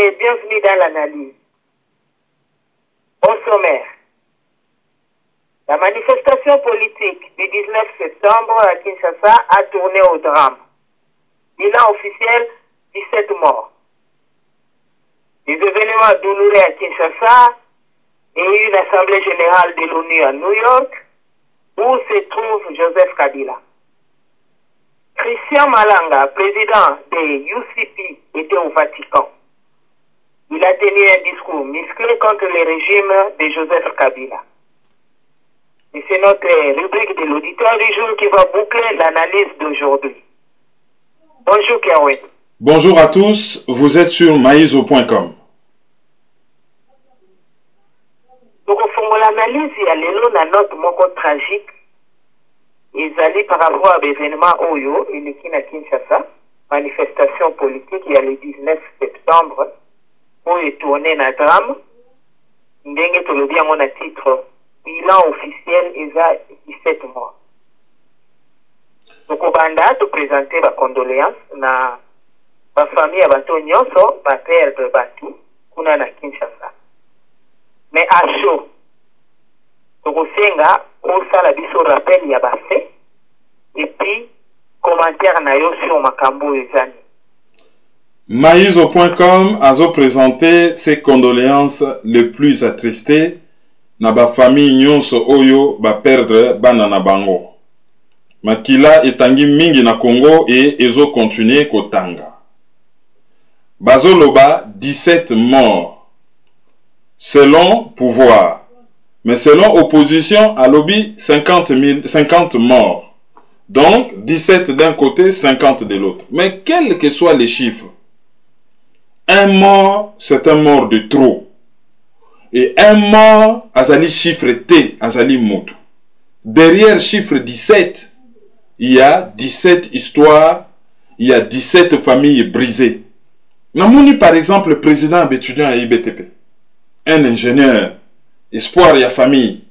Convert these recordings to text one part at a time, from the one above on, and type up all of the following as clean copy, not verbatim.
et bienvenue dans l'analyse. Au sommaire, la manifestation politique du 19 septembre à Kinshasa a tourné au drame. Bilan officiel, 17 morts. Les événements douloureux à Kinshasa et une assemblée générale de l'ONU à New York, où se trouve Joseph Kabila. Christian Malanga, président de UCP, était au Vatican. Il a tenu un discours musclé contre le régime de Joseph Kabila. Et c'est notre rubrique de l'auditeur du jour qui va boucler l'analyse d'aujourd'hui. Bonjour Kerwin. Bonjour à tous, vous êtes sur maizo.com. Donc au fond de l'analyse, il y a la note moko tragique. Ils allaient par rapport à l'événement Oyo, et le Kinshasa, manifestation politique, il y a le 19 septembre, où il tourné un drame. Ndenge to le bien on a titre, bilan officiel, il y a 17 mois. Donc au banda, de présenter ma condoléance, na ma famille à bateau nyonso, ma père de bateau, qu'on a na Kinshasa. Mais à chaud, donc au Senga, au Salabiso rappel, il y a fait, et puis, commentaire na yo sur Makambo Ezani. Maizo.com a présenté ses condoléances les plus attristées na ba famille nyonso oyo ba perdre bana na bango. Makila etangi mingi na Congo et ezo continuer kotanga. Bazoloba 17 morts selon pouvoir. Mais selon opposition, à lobby, 50 morts. Donc, 17 d'un côté, 50 de l'autre. Mais quels que soient les chiffres, un mort, c'est un mort de trop. Et un mort, azali chiffre T, azali moto. Derrière chiffre 17, il y a 17 histoires, il y a 17 familles brisées. Namoni, par exemple, le président étudiant à IBTP, un ingénieur, espoir ya famille,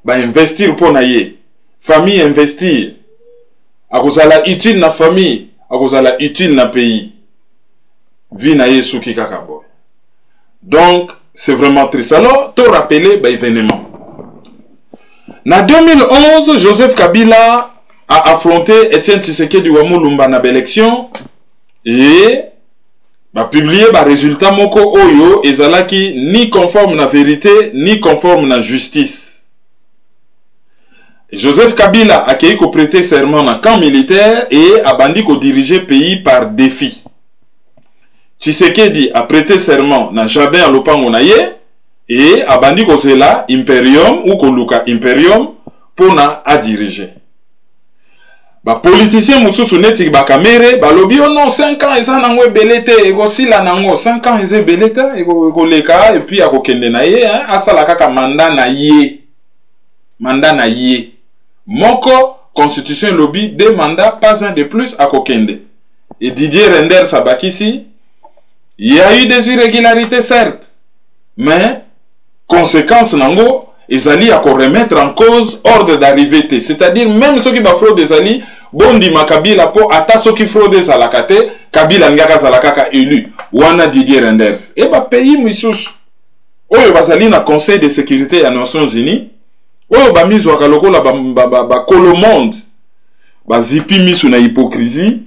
ba investir pour naye, famille investir, akozala utile na famille, akozala utile na pays, vi naye souki kakabo. Donc, c'est vraiment triste. Alors, te rappeler, ba événement. Na 2011, Joseph Kabila a affronté Etienne Tshisekedi Wamulumba na élection et ba publié ba résultat moko oyo ezalaki ni conforme na vérité ni conforme na justice. Joseph Kabila a qui prêté serment na camp militaire et a bandi ko diriger pays par défi. Tshisekedi a prêté serment na jardin à lopango na ye et a bandi ko zela imperium ou koluka imperium pour na a diriger. Ba politicien mususu neti ba kamere ba lobi oh non 5 ans eza nango belete ego sila nango 5 ans eza belete ego leka et puis akokende na ye asala kaka mandat na ye moko constitution lobby 2 mandats pas un de plus akokende. Et Didier Render Sabakisi, il y a eu des irrégularités certes, mais conséquence nango ezali à remettre en cause ordre d'arrivée, c'est-à-dire même ceux qui ba fraude ezali bondi makabila po ata ceux qui fraude zalakate Kabila ngaka zalakaka élu wana Didier Renders et ba pays misusu oyo bazali na conseil de sécurité ya Nations Unies oyo ba mizo akalokola ba kolo monde ba zipi misu na hypocrisie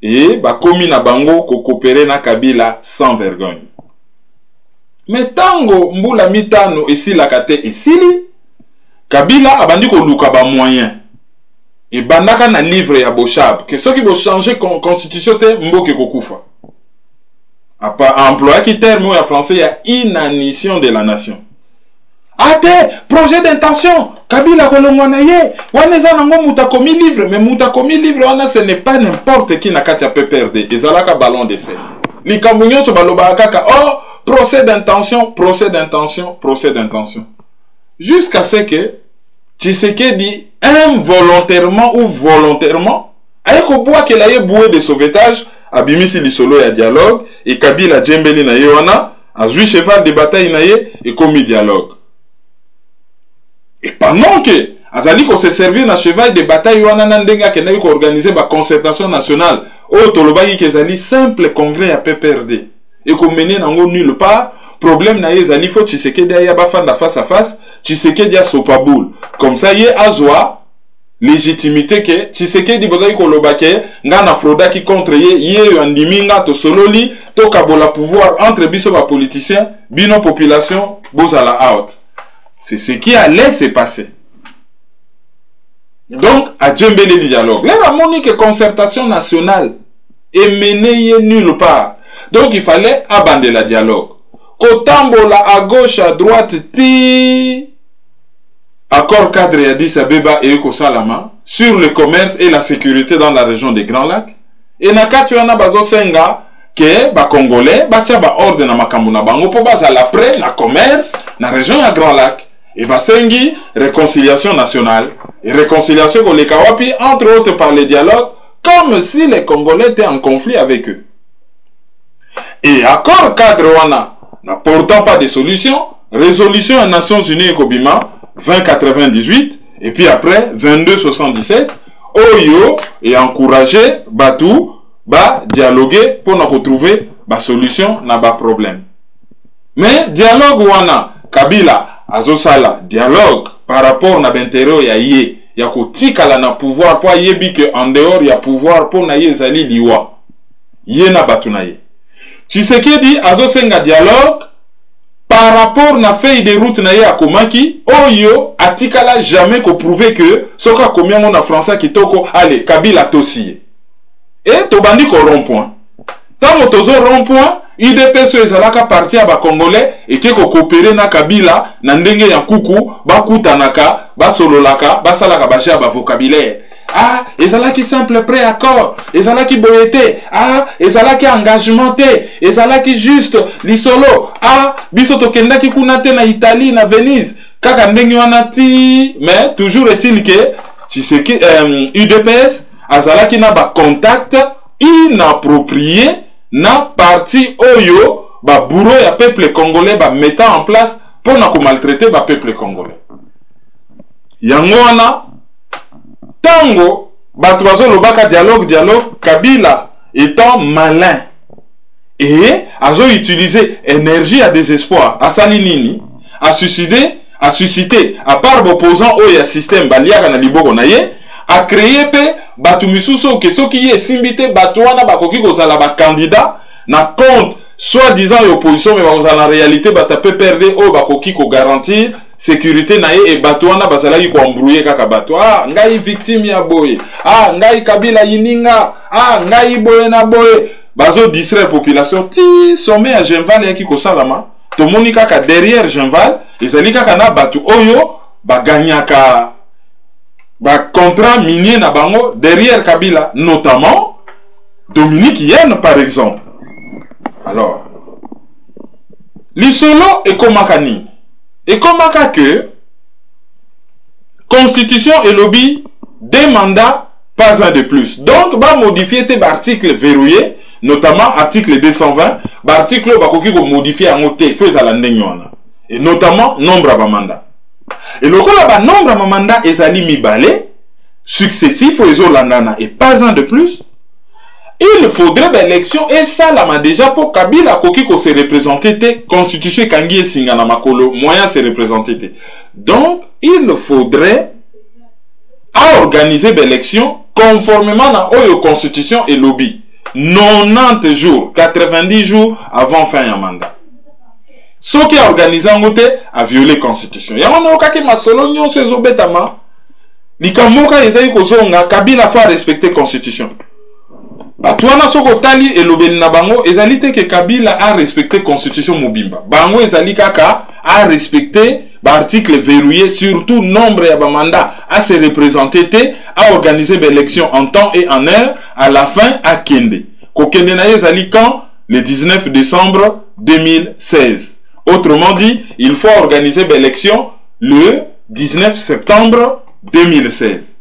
et ba komi na bango ko coopérer na Kabila sans vergogne. Mais tango mbula mitano esila kate esili Kabila abandi ko luka ba moyen et bandaka na livre ya Bochab que ceux qui vont changer constitution te mboke kokufa employé qui terme en français il y a inanition de la nation ate projet d'intention Kabila kolongwana ye waneza nango mutakomi livre mais mutakomi livre wana ce n'est pas n'importe qui na kati ya PPRD ezalaka ballon d'essai likambo nyonso baloba kaka oh procès d'intention, procès d'intention, procès d'intention. Jusqu'à ce que Tshisekedi involontairement ou volontairement, avec au bois qu'il a eu boué de sauvetage, abimisi lisolo ya dialogue, et Kabila djembeli na yewana, a joué cheval de bataille na ye, et commis dialogue. Et pendant que, azali ko se servir na cheval de bataille wana nandenga ke na ko organiser ba concertation nationale, o tolobaki kezali simple congrès à PPRD. et qu'on mène nango nulle part. Problème na yezali faut Tshisekedi ya bafanda face à face, Tshisekedi ya sopaboul. Comme ça yé azwa légitimité que Tshisekedi bozali kolobake nga na froda qui contre yé andiminga to sololi to kabola pouvoir entre biso ba politiciens, bino population bozala out. C'est ce qui allait se passer. Donc à djembele le dialogue. La monique concertation nationale est menée nulle part. Donc il fallait abandonner le dialogue. Kotambola à gauche, à droite, ti accord cadre à Addis Abeba et Ekosalama sur le commerce et la sécurité dans la région des Grands Lacs. Et nakati wana bazo senga que ba Congolais batia ba ordre na makambo na bango po bazala après na commerce na région ya Grand Lac et basengi réconciliation nationale et réconciliation koleka wapi entre autres par le dialogue comme si les Congolais étaient en conflit avec eux. Et accord cadre wana n'apportant pas de solution, résolution aux Nations Unies et Kobima 2098 et puis après 2277, Oyo et encouragé Batou ba dialoguer pour nous retrouver ba solution na ba problème. Mais dialogue wana Kabila azosala dialogue par rapport na bentero ya yé ya kotikala na pouvoir pour yebi que en dehors ya pouvoir pour na yezali liwa yé na batu na yé. Tshisekedi azosenga dialogue par rapport na feuille de route na ye akomaki oyo atikala jamais ko prouver que soka combien mon français kitoko allez Kabila tosie et tobandi ko rond-point tant tozo rond-point IDPS ezalaka parti ya ba congolais et ke ko coopérer na Kabila na ndenge ya kuku bakutanaka basololaka basalaka basha ba vocabulaire. Ah, ezalaki simple préaccord, ezalaki boyete, ah, ezalaki engagement te, ezalaki juste lisolo, ah, biso tokendaki kuna te na Italie, na Venise, kaka ndenge wana ti, mais toujours est-il que Tshisekedi UDPS azalaki na ba contact inapproprié na parti oyo ba bourreau ya peuple congolais ba mettant en place pour na ko maltraiter ba peuple congolais. Yango wana Tango, Batouazo Lobaka dialogue, Kabila étant malin et a utilisé énergie à désespoir, à salinini, à susciter, à part opposant au système Baliaga na Libogo naye, a créé pe Batumisuso que ceux qui est simbité Batouana Bakoki Kozala ba candidat na compte soi-disant opposition mais en réalité Batapé perdre au Bakoki ko garantir sécurité nae et Batouana bazalaki ko embrouiller kaka bato. Ah, ngai victime ya boye. Ah, ngai Kabila yininga. Ah, ngai boye na boye. Bazo distraire population. Ti sommet à Genval yaki ko salama. To moni kaka derrière Genval, ezali kaka na bato oyo ba gagnaka ba contrat minier na bango derrière Kabila, notamment Dominique Yen par exemple. Alors, l'isolo et komakani. Et comment que Constitution et lobby des mandats pas un de plus. Donc, va modifier tes articles verrouillés, notamment article 220, article qui va modifier en noté, et notamment nombre de mandats. Et le nombre de mandats est allé balai successif aux Olandana et pas un de plus. Il faudrait l'élection et ça là déjà pour Kabila Koki ko se représenter constitution Kangi Singana Makolo moyen se représenter. Donc il faudrait organiser l'élection conformément à la constitution et lobby 90 jours 90 jours avant fin du mandat. Ce qui est organisé en côté a violé la constitution. Il y a un autre qui m'a solo nyon se zobetama. Likamoka yezali kozonga Kabila faut respecter la constitution. Batouana soko tali et lobeli na bango ezali te que Kabila a respecté constitution mobimba. Bango ezali kaka a respecté l'article verrouillé surtout nombre ya ba mandat à se représenter te à organiser l'élection en temps et en heure à la fin à Kende. Kokende na ezali quand le 19 décembre 2016. Autrement dit, il faut organiser l'élection le 19 septembre 2016.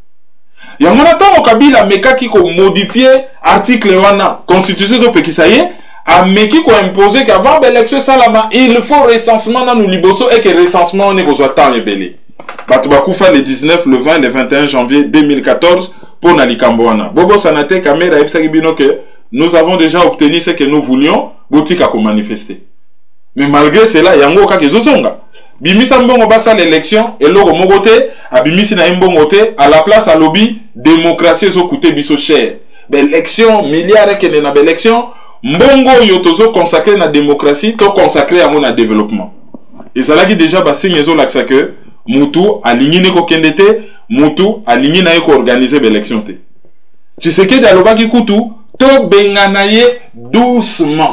Il y a un temps Kabila meka qui ko modifier article wana constitution de Pekisaye a meki ko imposer qu'avant l'élection salama il faut recensement dans nous liboso et que recensement on est besoin temps ebele. Batu bakufa le 19, le 20, le 21 janvier 2014 pour na likambo wana. Bobo sanate kamera ebisa bino que nous avons déjà obtenu ce que nous voulions, boutique à manifester. Mais malgré cela, il y a un cas qui bimisa mbongo basa l'élection et logo mogote abimisi na mbongote à la place à lobby démocratie zo coûter biso cher. L'élection milliards que na élection mbongo yotozo consacré na démocratie to consacré à mon développement. Et ça là qui déjà ba signe zo l'axe que mutu aligné ne ko kendete mutu aligné na ko organiser l'élection te. Tu sais que daloba ki kutu to benganaye doucement.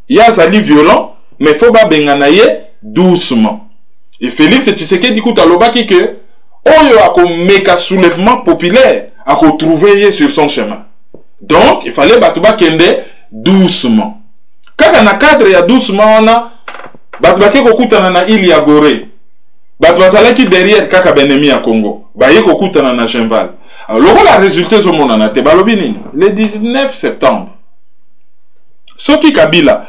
Il y a zali violent mais faut pas benganaye doucement. Et Félix Tshisekedi dit alobaki que oyo akomeka soulèvement populaire a retrouvé sur son chemin. Donc il fallait batuba kende doucement. Kaka na cadre ya doucement ona batuba ke kokutana na ili ya Gorée. Batuba zalaki derrière kaka benemi ya Congo. Ba ye kokutana na Genval. Alors la résultat zo monana te balobi nini le 19 septembre. Soki Kabila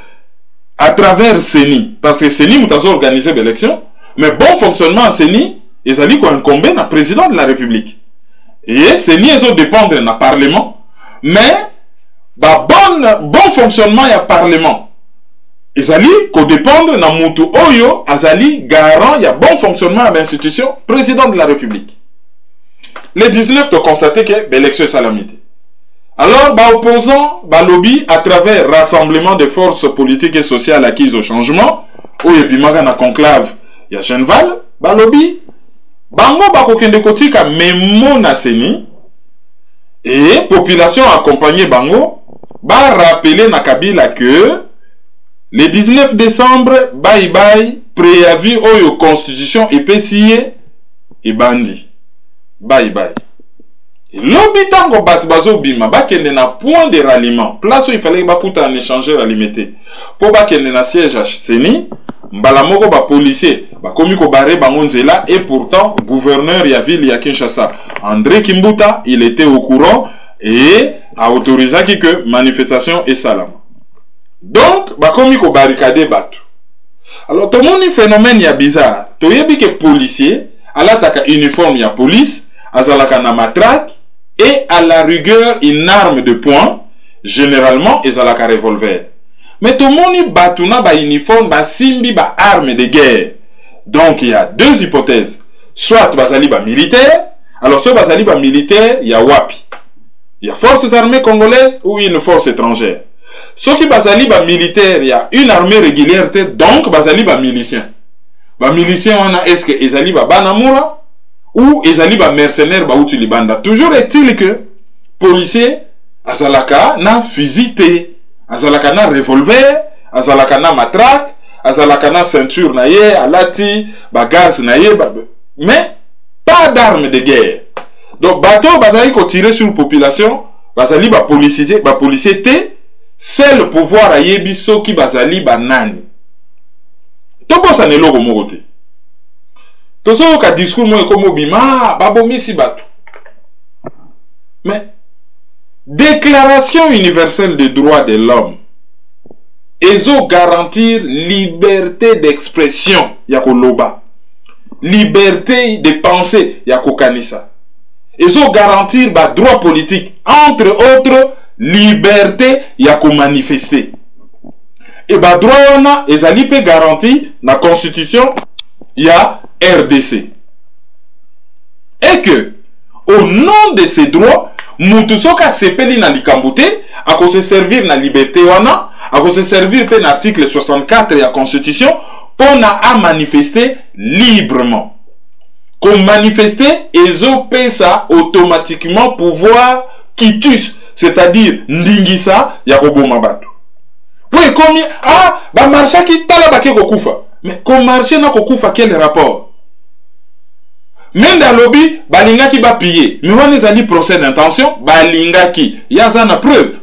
à travers CENI, parce que CENI m'a organisé l'élection, mais bon fonctionnement à CENI, ils allaient incomber le président de la République. Et CENI, ils dépendre du Parlement, mais bon fonctionnement du Parlement. Ils allaient dépendre de Moutou Oyo, ils allaient garant il bon fonctionnement de l'institution, président de la République. Le 19, tu as constaté que l'élection est salamité. Alors, opposant, lobby à travers rassemblement de forces politiques et sociales acquises au changement, où il y a un conclave, il y a Genval, lobby, bango bakokende kotika memo na CENI, et population accompagnée bango, rappeler na Kabila que le 19 décembre, bye préavis oyo constitution epesiye et bandi. Bye. Lobby tango bazo bima bakende na point de ralliement place où il fallait bakuta en échanger la limité pour bakende na siège à CENI mbala moko ba policier bakomi ko barrer bango nzela et pourtant gouverneur ya ville ya Kinshasa André Kimbuta il était au courant et a autorisé que manifestation est salam. Donc bakomi ko barricader batu. Alors tout le monde phénomène ya bizarre to yebi que policier alataka uniforme ya police azalaka na matraque et à la rigueur une arme de poing, généralement ils ont la revolver. Mais tout le monde batuna ba uniforme, ba simbi ba arme de guerre. Donc il y a deux hypothèses. Soit bazali ba militaire, alors soit bazali ba militaire, il y a wapi. Il y a forces armées congolaises ou une force étrangère. Soit qui bazali ba militaire, il y a une armée régulière, donc bazali ba milicien. Ba milicien on a est-ce que ezali ba banamura ou ezali ba mercenaire ba uti libanda. Toujours est-il que policier azalaka na fusil te, azalaka na revolver, azalaka na matraque, azalaka na ceinture na ye, alati ba gaz na ye, mais pas d'armes de guerre. Donc bateau bazali ko tirer sur population, bazali ba policier te, c'est le pouvoir a yebi soki bazali ba nani. Tobo sa ne loko moko te. Tozo ka discours mo ekomo bima babomisi bato. Mais Déclaration universelle des droits de l'homme ezo garantir liberté d'expression ya koloba, liberté de penser ya kokanisa, ezo garantir ba droit politique, entre autres liberté ya ko manifester. Et ba droit wana ezali pe garanti na constitution ya RDC. Et que au nom de ces droits, mutu soka sepeli na likambute ako se servir na liberté wana, ako se servir pe na article 64 ya constitution pona a manifester librement. Comme manifester ezo pesa automatiquement pouvoir quitus, c'est-à-dire ndingisa ya koboma bato. Oui, comme ba marcha ki tala ba ke kokufa. Mais comme marché na kokufa quel rapport? Même dans le lobby, balinga ki ba piller. Mais on les a dit procès d'intention, balinga ki. Yaza na preuve.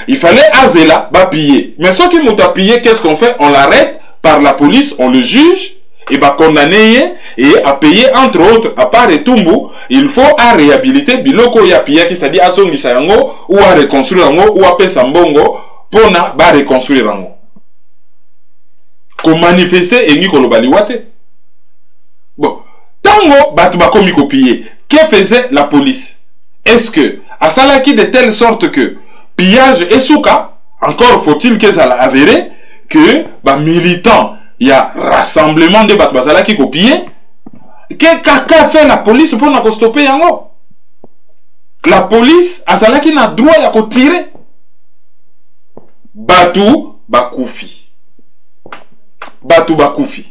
Il fallait azela ba piller. Mais ceux qui m'ont pillé, qu'est-ce qu'on fait? On l'arrête par la police, on le juge, et ba condamner et à payer entre autres, à part et tumbu, il faut à réhabiliter biloko ya piller qui s'est à zongisa yango, ou à reconstruire yango, ou à pesa mbongo, pour na ba reconstruire yango. Qu'on manifester et ni kolobali wate. Bon. Tango, batu bakomi kopiye. Que faisait la police? Est-ce que, asalaki de telle sorte que pillage et souka, encore faut-il que ça l'avéré que ba militant il y a rassemblement de bat bazalaki copier que kaka fait la police pour na stopper yango. La police asalaki na droit ya ko tirer batu bakufi. Batu bakufi.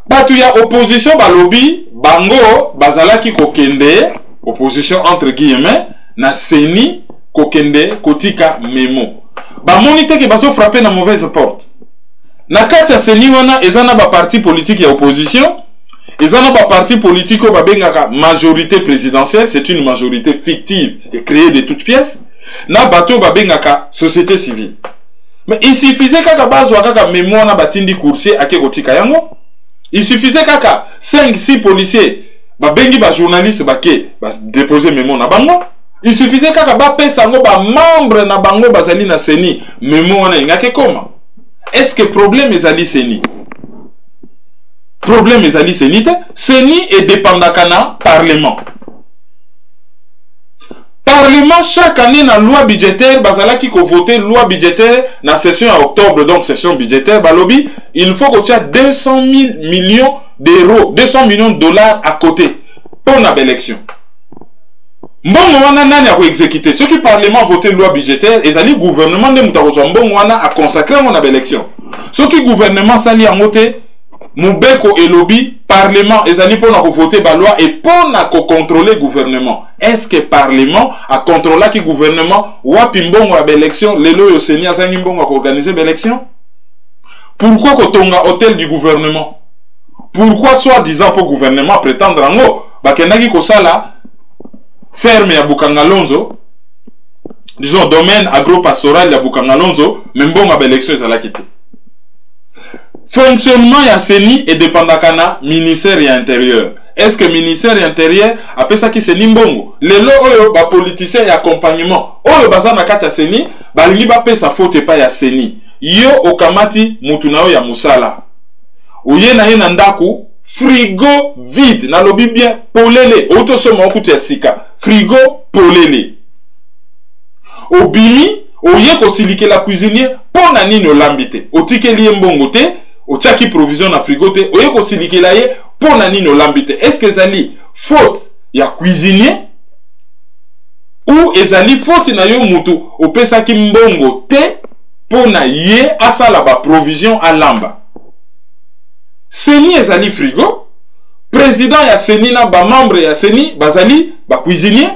Batu ya opposition balobi bango bazalaki kokende opposition entre guillemets na seni kokende kotika memo. Ba monite ke baso frapper na mauvaise porte. Na kati ya seni wana ezana ba parti politique ya opposition, ezana ba parti politique o babengaka majorité présidentielle, c'est une majorité fictive et créée de toutes pièces. Na bato babengaka société civile. Mais il suffisait kaka bazwa kaka memo na batindi coursier ake kotika yango. Il suffisait kaka 5-6 policiers babengi ba journaliste bake ba déposer memo na bango. Il suffisait kaka ba pesa ngo ba membre na bango bazali na seni memo wana ingake koma. Est-ce que problème ezali seni? Problème ezali seni te? Seni est dépendaka na parlement. Parlement chaque année na loi budgétaire bazalaki ko voter loi budgétaire na session en octobre, donc session budgétaire balobi il faut que tu aies 200 000 millions d'euros, 200 millions de dollars à côté pour la élection. Mbongo wana nani a exécuté ce qui parlement voté loi budgétaire ezali gouvernement de mutakozo mbongo wana a consacré mon élection. Ce qui gouvernement sali en moté Mubeko et lobby parlement ezali pour na voter ba loi et pour na contrôler gouvernement. Est-ce que parlement a contrôlé qui gouvernement wapi mbongo ya élection lelo yo seni azangi mbongo ko organiser l'élection? Pourquoi kotonga hôtel du gouvernement? Pourquoi soi-disant pour gouvernement prétendre ngo bakendaki ko sala ferme ya Bukangalonzo, disons domaine agro-pastoral ya Bukangalonzo, mais mbongo ya élection ezalaki te. Fonctionnement ya seni et dépendaka na ministère ya intérieur. Est-ce que ministère ya intérieur apesa ki seni mbongo? Lelo oyo ba politicien ya accompagnement oyo baza na kata seni balingi ba pesa faute pa ya seni. Yo okamati mutu na yo ya musala. Oye na ye na ndaku frigo vide na lobi bien polele auto soma okutu ya sika. Frigo polele. Obimi oye ko silike la cuisinier pona nini olambite. Otike liye mbongo te. Otiaki provision na frigo te, oye ko silikela ye pona nini olambite. Est-ce que ezali faute ya cuisinier ou ezali faute na yo mutu opesaki mbongo te pona ye asala ba provision alamba? Seni ezali frigo, président ya seni na ba membre ya seni bazali ba cuisinier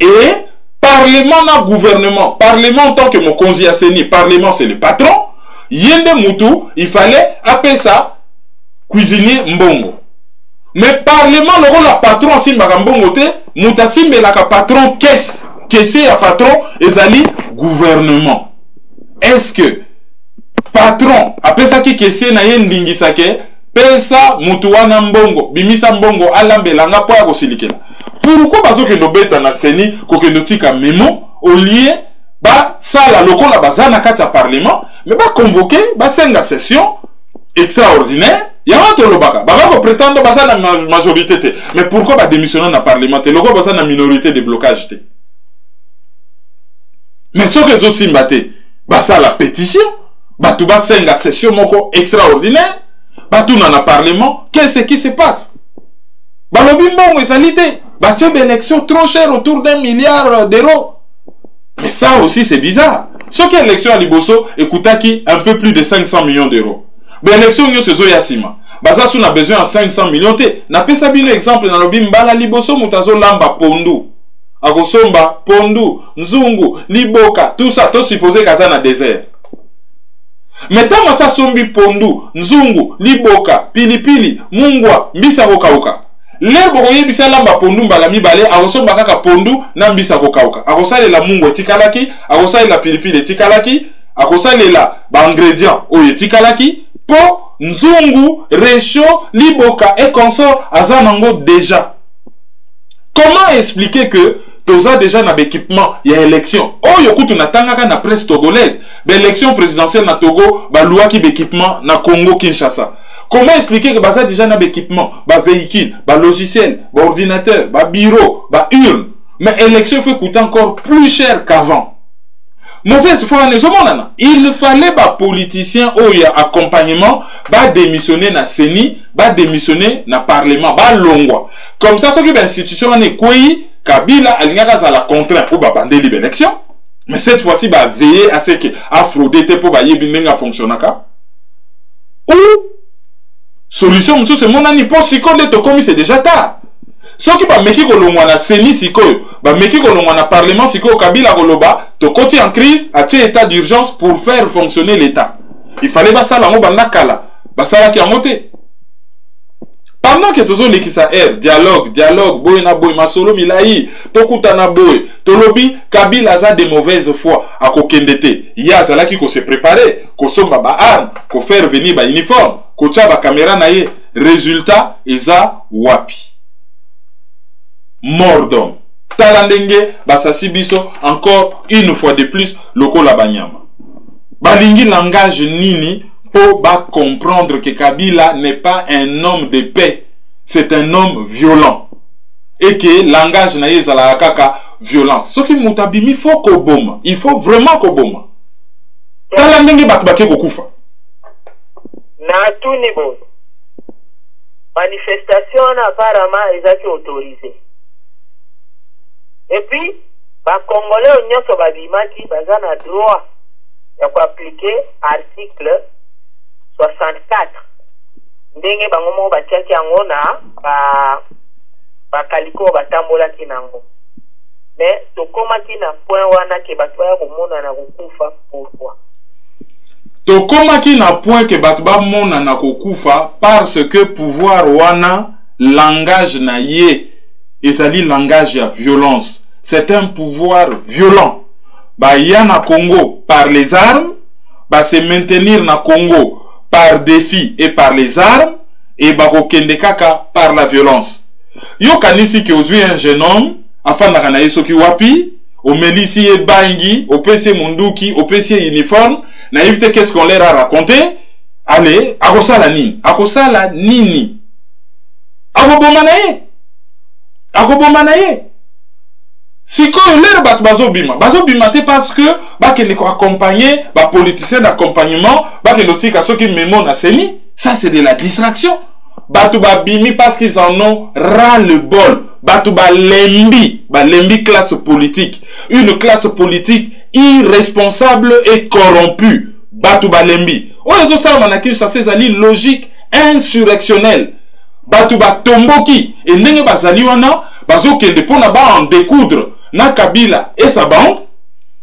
et parlement na gouvernement. Parlement en tant que mokonzi ya seni, parlement c'est le patron. Yende mutu, il fallait appeler ça cuisinier mbongo. Mais parlement, le rôle de patron, si mbongo te, mutasi melaka patron caisse. Caisse ya patron, ezali gouvernement. Est-ce que patron, appelle ça qui caisse na yendingi sake, pesa mutu wana mbongo, bimisa mbongo, alambela nga po ya kosilikela. Pourquoi bazo ke nobeta na seni, koke notika memo, au lieu, ba sala lokola bazana kata parlement, mais pas convoqué, bah c'est une session extraordinaire. Il y a un autre lobaka. Bah va prétendre bah ça la majorité. Mais pourquoi bah démissionner dans le parlement? Le quoi bah ça la minorité de blocage. Mais ce que je suis batté, bah ça la pétition. Bah tout bah c'est une session moko extraordinaire. Bah tout dans le parlement. Qu'est-ce qui se passe? Bah le bimbo est salité. Bah tu as une élection trop chère autour d'1 milliard d'euros. Mais ça aussi c'est bizarre. Ce qui est l'élection à Liboso, écoutaki un peu plus de 500 millions d'euros. Mais l'élection, c'est Zoyasima. Baza sou na besoin de 500 millions te. Na pesa bino exemple dans le bimbala Liboso mutazo lamba pondu. Agosomba, pondu, nzungu, liboka, tout ça, tout supposé kaza na désert. Mais tant que ça sombi pondu, nzungu, liboka, pilipili, mungwa, mbisa kokauka. L'herbe oye bisa lamba pondu mbala mibale, agosomba kaka pondu na mbisa kokauka. Agosale la mungwa tikalaki, agosale la pilipili tikalaki, agosale la ba ingrédients oye tikalaki, po nzungu, réchaud, liboka et consort azanango déjà. Comment expliquer que toza déjà na équipement il y a élection? Oh yokutu na tangaka na presse togolaise, l'élection présidentielle na Togo, ba loi ki équipement na Congo Kinshasa. Comment expliquer que baza déjà na équipement, ba véhicule, ba logiciel, ba ordinateur, ba bureau, ba urne, mais élection fait coûter encore plus cher qu'avant. Mauvaise foi, il fallait ba politicien ou ya accompagnement ba démissionner na CENI, ba démissionner na parlement, ba longwa. Comme ça, ce qui est institution en Ekouyi, Kabila alingaka za la contrainte pour ba bander l'élection. Mais cette fois-ci, ba veiller à ce que a fraudé pour ba yebi nenga fonctionnaka. Ou solution, monsieur, c'est mon ani pour si de to commis c'est déjà tard. Ce qui va meki kolongwa na CENI sikoyo, ba meki kolongwa na parlement sikoyo Kabila koloba, to côté en crise, à état d'urgence pour faire fonctionner l'État. Il fallait ba sala ngo banda kala, ba sala ki amote. Pendant que tozo lekisa dialogue, boy na boy, masolo milai, tokuta na boy, tolobi Kabila za de mauvaise foi à kokendete. Ya zala ki ko se préparer, ko somba ba arme, ko faire venir ba uniforme, ko tia ba caméra na ye, résultat eza wapi. Mordom. Talandenge, basasi biso, encore une fois de plus, loko la banyama. Balingi langage nini, pour comprendre que Kabila n'est pas un homme de paix, c'est un homme violent. Et que langage na yezala kaka violence. Ce qui mutabimi, faut koboma. Il faut vraiment koboma. Talandenge bakbake kokufa. Na tout niveau. Manifestation apparemment est autorisée. Et puis, les Congolais ont babimaki bazana droit de appliquer article 64. Ndenge bangomo batiaki yango na bakaliko batambola kinango. Mais tokomaki na point wana ke bato ya komona na kokufa pourquoi? Tokomaki na point ke bato ba mona na kokufa parce que pouvoir wana langage na ye ezali langage ya violence. C'est un pouvoir violent. Ba ya na Congo par les armes, ba se maintenir na Congo par défi et par les armes, et ba kokende kaka par la violence. Yo kanisi ki ozui un jeune homme, afin na kana yeso ki wapi, au melisi e bangi, au PC munduki, au PC uniforme, na éviter qu'est-ce qu'on leur a raconté. Allez, akosala nini? Akosala nini? Akobomanaye. Akobomanaye. Si quand l'air bat bazobima te parce que bakende ko accompagner ba politicien d'accompagnement bakende tika ceux qui mémo na CENI, ça c'est de la distraction. Batu ba bimi parce qu'ils en ont ras le bol. Batu ba lembi classe politique, une classe politique irresponsable et corrompue. Batu ba lembi. O les autres manaki ça c'est ali logique insurrectionnelle. Batu ba tomboki et ndenge bazali wana bazokende pona ba en découdre na Kabila et sa bande,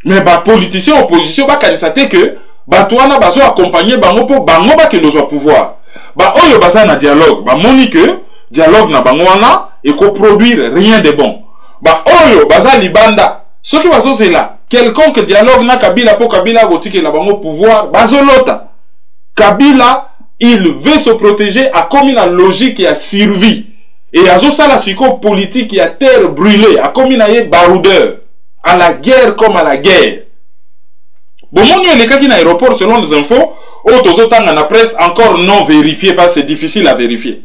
mais ba politicien opposition ba kanisate que batouana bazo accompagner bango po bango ba ke lozo pouvoir. Ba oyo baza na dialogue, ba moni que dialogue na bango wana et ko produire rien de bon. Ba oyo baza libanda, ce qui bazo zela, quelconque dialogue na Kabila po Kabila gotike la bango pouvoir, bazo lota. Kabila, il veut se protéger à comme la logique et à survie. Et à ça la psycho politique qui a terre brûlée, à comme il a baroudeur, à la guerre comme à la guerre. Bon, mon Dieu, les cas qui n'aéroport, selon les infos, autres autant dans la presse encore non vérifié, parce que c'est difficile à vérifier.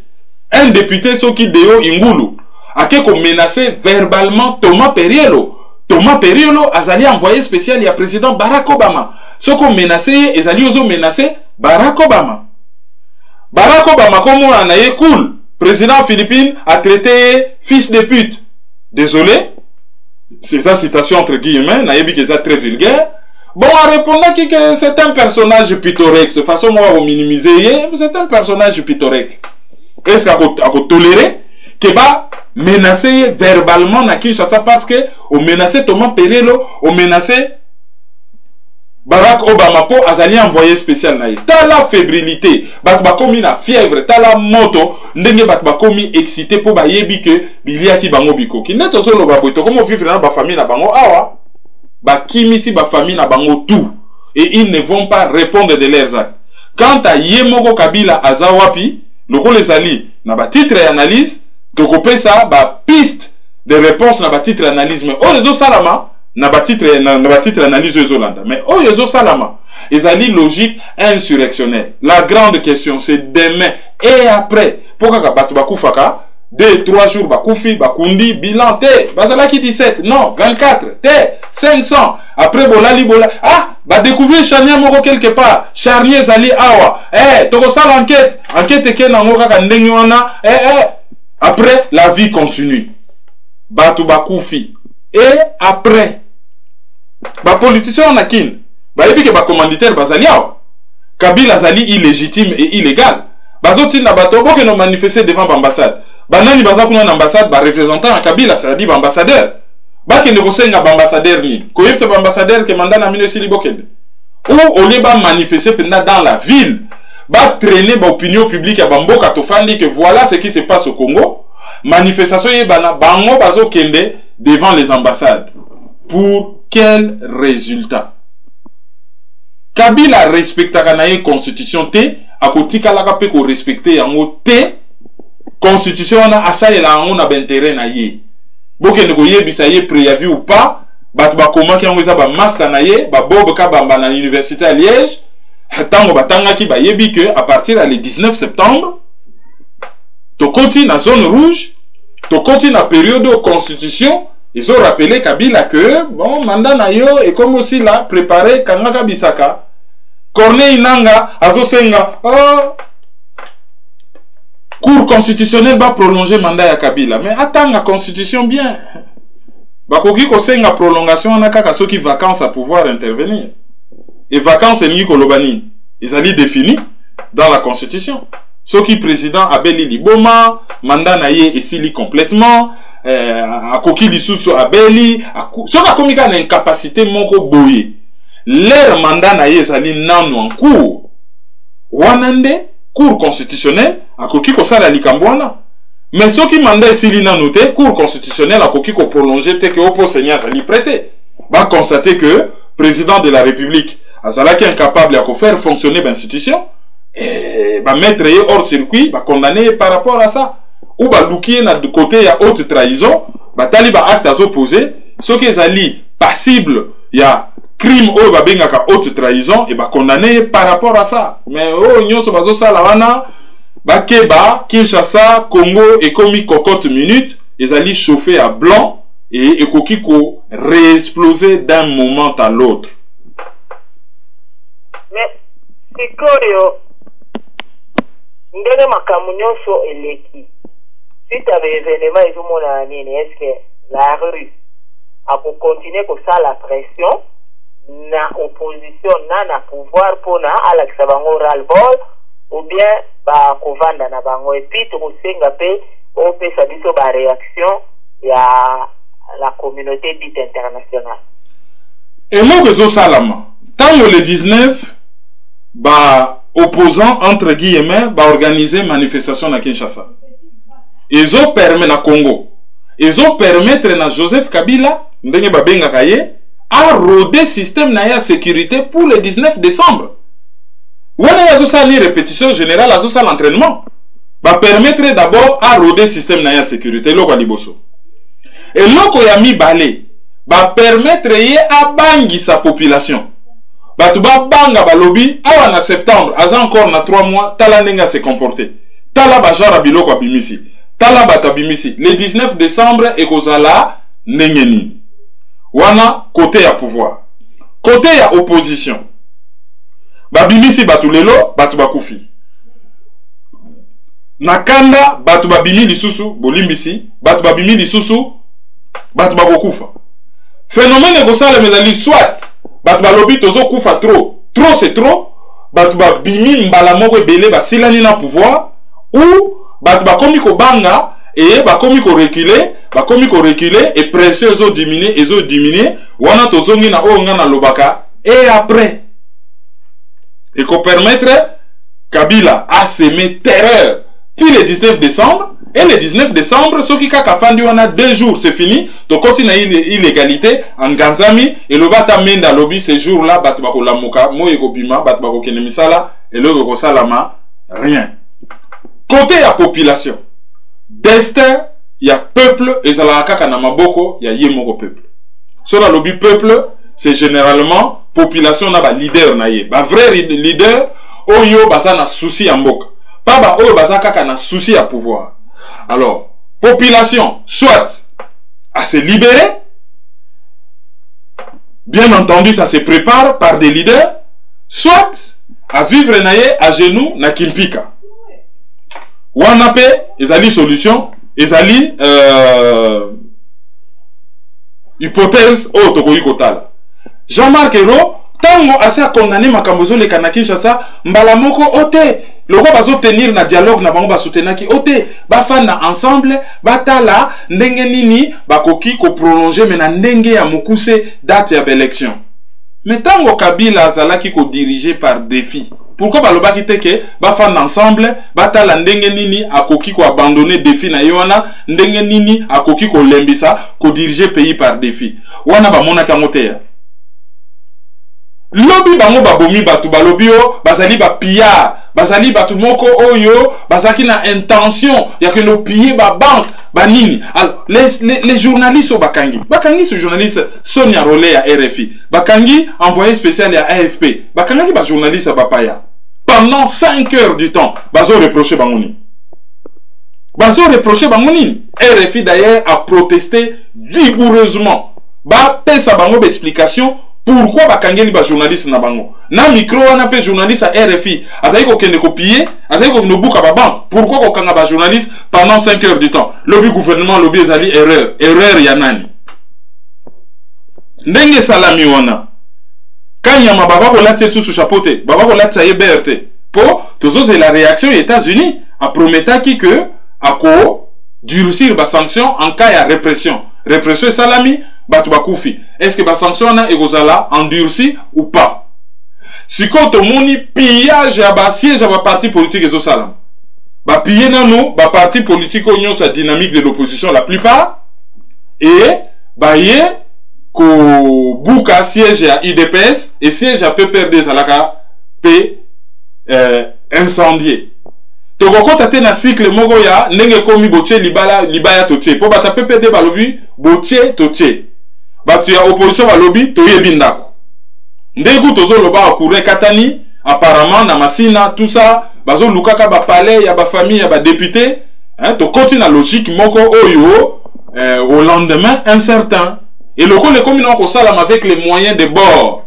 Un député, ce qui déo Ingulu, a quelque menacé verbalement Thomas Periello. Thomas Periello a allé envoyé spécial, il y a président Barack Obama. Ce qu'on menacé, ils allaient aussi menacer Barack Obama. Barack Obama, comme on en a cool. Président Philippines a traité fils de pute. Désolé, c'est sa citation entre guillemets, naïbi que c'est très vulgaire. Bon, en répondant que c'est un personnage pittoresque, de façon moi au minimiser, c'est un personnage pittoresque. Est-ce qu'on tolérer que va menacer verbalement na Kinshasa parce que on menaçait Thomas Periello, on menaçait Barack Obama pour azali envoyé spécial naï. T'as la fébrilité, batba komi na fièvre, t'as la moto, ndenge batba komi excité pour ba yebi que biliaki bango biko. Ki neto solo ba boito comme vivre dans ba famille na bango awa. Ba kimisi ba famille na bango tout et ils ne vont pas répondre de leurs actes. Quant à Yemoko Kabila azawapi, loko les ali na ba titre et analyse, to kopé ça ba piste de réponse na ba titre et analyse mais oh les autres salama na ba titre analyse aux Hollande. Mais oh yezo salama, ils allaient logique insurrectionnelle. La grande question c'est demain et après. Pourquoi batu bakufaka 2-3 jours, Bakoufi, Bakundi, bilan, T, Bazalaki 17, non, 24, T, 500. Après, Bolali, ah, découvrir Charnier Moro quelque part, Charnier Zali Awa, toko ça l'enquête, enquête ke na Moro Kandengiwana, après, la vie continue. Batu Bakoufi. Et après, politicien nakin, epi ke commanditaire Bazali Awa, Kabila Zali illégitime et illégal. Bazoti na bato, boke no manifester devant l'ambassade. Banani baza kuna na ambassade ba représentant à Kabila, ça dit ambassadeur. Ba ke négocier nga ambassadeur ni. Koyef ce ambassadeur que mandat na mine sili bokende. Ou au lieu ba manifester pendant dans la ville, ba traîner ba opinion publique à Bamboka tofandi que voilà ce qui se passe au Congo. Manifestation ye bana bango bazo kende devant les ambassades. Pour quel résultat? Kabila respectera na constitution te, akotika la pe ko respecter yango te. Constitution na asayela yango na bintérêt na ye. Boke ne ko yebisa ye préavis ou pas, bat ba koma ki yango eza ba master na ye, ba bob ka bamba na université à Liège, tango batanga ki ba yebi que à partir le 19 septembre, to continue na zone rouge, to continue na période de constitution, ils ont rappelé Kabila que bon mandat na yo et comme aussi là préparé Kangaka Bisaka, Corneille Nanga azosenga Cour constitutionnelle va prolonger le mandat à Kabila. Mais attends la constitution bien. Bakoki kosenga prolongation na kaka soki vacances à pouvoir intervenir. Et vacances ni kolobani. Ils allaient définir dans la constitution. Soki président abeli liboma, mandat na ye esili complètement, akoki lisusu abeli, soki akomika na incapacité moko boye. Leur mandat na ye esali nanu en cours. Wanande Cour constitutionnelle akoki ko sala likambwana. Mais ce qui mandat esili nanu te, Cour constitutionnelle akoki ko prolonger te que opo seigneur sali prêter. Va constater que président de la République azalaki incapable à faire fonctionner l'institution et va mettre hors circuit, va condamner par rapport à ça. Ou va loukier na de côté ya haute trahison, va tali ba acte à opposer, ce qui est passible, il y a crime ou va bengaka haute trahison et va condamner par rapport à ça. Mais oh nyonso bazo sala wana ba keba Kinshasa Congo et komi cocotte minute, ils allaient chauffer à blanc et kokiko réexploser d'un moment à l'autre. Mais sikoyo ndenge makamu nyonso eleki suite à l'événement ezomona nini, est-ce que la rue a pour continuer comme ça la pression na opposition na pouvoir pona alakisa bango ras-le-bol ou bien ba kovanda na bango et puis tokosenga pe opesa biso ba réaction ya la communauté dite internationale. Et moi que salama tant le 19 ba opposants entre guillemets ba organiser manifestation na Kinshasa. Ils ont permis na Congo. Ils ont permettre na Joseph Kabila ndenge ba benga kaye a roder système na ya sécurité pour le 19 décembre. Wana ya zosa ni répétition générale à zosa l'entraînement. Va permettre d'abord à roder système na ya sécurité loko liboso. Et loko ya mi balé va permettre ye a bangi sa population. Batuba banga balobi awa na septembre aza encore na 3 mois tala nenga se comporter. Tala ba genre biloko abimisi. Tala batabimisi. Le 19 décembre et kozala nengeni. Wana côté ya pouvoir. Côté ya opposition. Babimisi batulelo batu bakufi. Nakanda batu babimi lisusu bolimbisi, batu babimi lisusu batu bakokufa. Phénomène ekosala mezali soit batu balobi tozo kufa trop. Trop c'est trop. Batu babimi mbala moko ebele basilani na pouvoir ou batu bakomi ko banga et bakomi ko reculer et pression ezo diminuer wana tozongi na onga na lobaka et après et qu'on permettre Kabila à semer terreur puis le 19 décembre et le 19 décembre ce qui kaka fandi wana 2 jours c'est fini to continue illégalité en Ganzami et le bata menda lobby ces jours là batu bakola moka moye ko bima batu bakokene misala et le ko salama rien côté la population destin il y a peuple et ça la kaka na maboko il y a yemoko peuple sur la lobby peuple c'est généralement population na ba leader na ye ba vrai leader oyo baza na souci ya mboka pas ba oyo baza kaka na souci ya pouvoir. Alors population soit à se libérer, bien entendu ça se prépare par des leaders, soit à vivre naye à genoux na kimpika. Wana pe ezali solution, ezali hypothèse o tokoki kotala. Jean-Marc Ayrault tango asa condamné makambozo le kanaki Kinshasa mbala moko ote loko bazo tenir na dialogue na bango basoutenaki ote bafanda ensemble batala ndenge nini bakoki ko prolonger mena ndenge ya mukuse date ya élection. Mais tango Kabila azalaki ko dirigé par défi. Pourquoi balobaki teke bafanda ensemble batala ndenge nini akoki ko abandonner défi na yona ndenge nini akoki ko lembisa ko diriger pays par défi. Wana ba mona kamoteya. Lobi bango babomi batu balobi o bazali ba pillard bazali batu moko oyo bazaki na intention ya que no piller ba banque ba nini. Alors les journalistes au bakangi ce journaliste Sonia Rolé à RFI bakangi envoyé spécial à AFP bakangi ba journaliste à Bapaya pendant 5 heures du temps bazo reprocher bangoni RFI d'ailleurs a protesté vigoureusement ba pesa bango d'explication. Pourquoi bakangeli ba journaliste na bango? Na micro wana pe journaliste à RFI. Azali ko kende copier, azali ko nobuka ba bank. Pourquoi ko kanga ba journaliste pendant 5 heures du temps? Lobby gouvernement, lobby ezali erreur. Erreur ya nani? Ndenge salami wana. Kanyama baba ko latse sous chapeauté, baba ko latse BRT. Po tozo la réaction aux États-Unis a prometaki que ako durcir ba sanction en cas ya répression. Répression salami batu bakufi. Est-ce que ba sanction na egozala endurci ou pas? Si quand on moni pillage à ba siège à ba parti politique ezo salam. Ba piller nano ba parti politique union sa dynamique de l'opposition la plupart et ba ye ko buka siège à UDPS et siège à PPRD salaka p incendié. Toko tate na cycle moko ya ndenge komi botie libaya totie po bata PPD balobi botie totie. Batu ya opposition balobi toyebi ndako. Ndeko tozo loba akure katani apparemment na masina tout ça bazo lukaka ba palais ya ba famille ya ba député hein to continue la logique moko oyo au lendemain incertain et le les communes ko salam avec les moyens de bord